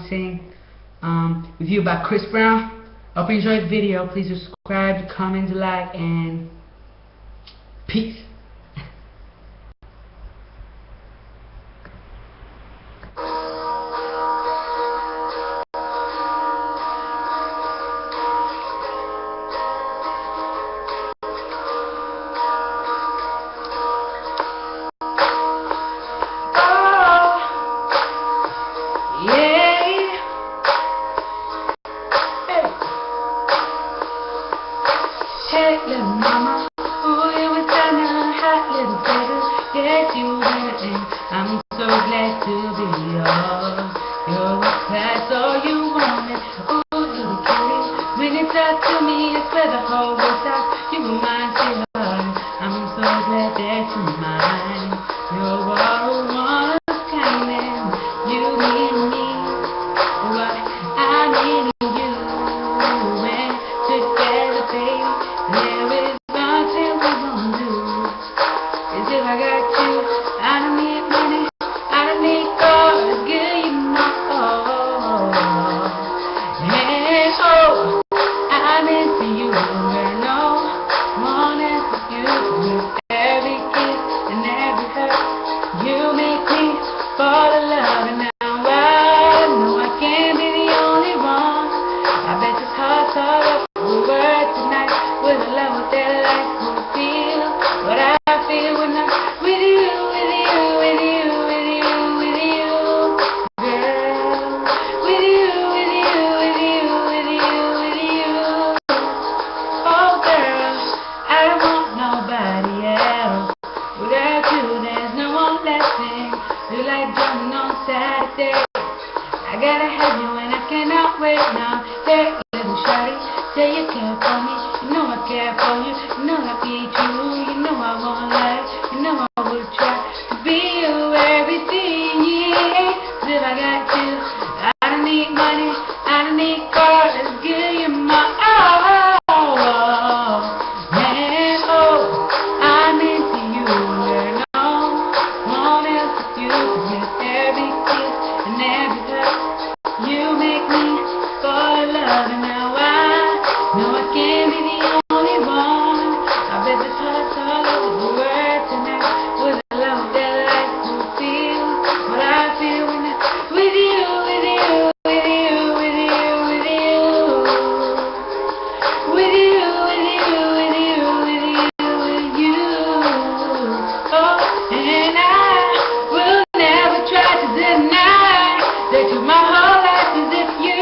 sing with you by Chris Brown. Hope you enjoyed the video. Please subscribe, comment, like, and peace. Hey, little mama, ooh, you was kinda hot, little baby. Yes, you were, and I'm so glad to be yours. You're a class, all you wanted. Ooh, little cutie, when you talk to me, I swear the whole world stops. You were mine, sweetheart. I'm so glad that you're mine. You're all one of a kind, and you need me. What I need you, and together, baby. There is nothing we won't do. Cause if I got you, I don't need money, I don't need cars, girl, you know. And oh, I'm into you, girl, no one else but you. With every kiss and every hurt, you make me fall in love. And now I know I can't be the only one. I bet this heart's all up for word tonight. With a love that life will feel what I feel when I'm with you, with you, with you, with you, with you, girl. With you, with you, with you, with you, with you. Oh, girl, I don't want nobody else. Without you, there's no one left in. You like drumming on Saturday. I gotta have you and I cannot wait now. Hey, little shawty, say you care for me. You know I care for you. You know I need you. You know I won't lie. You know I will try to be you everything. Yeah. 'Cause if I got you, I don't need money. I don't need cars. Girl, you're my all. Man, oh, I'm into you. Girl, no one else but you. 'Cause with every kiss and every touch, you make me fall in love. And now I know I can't be the only one. I bet this heart's all over the world tonight. With a love that life will feel what I feel when I'm with you, with you, with you, with you, with you. With you, with you, with you, with you, with you. Oh, and I will never try to deny that you're my whole life as if you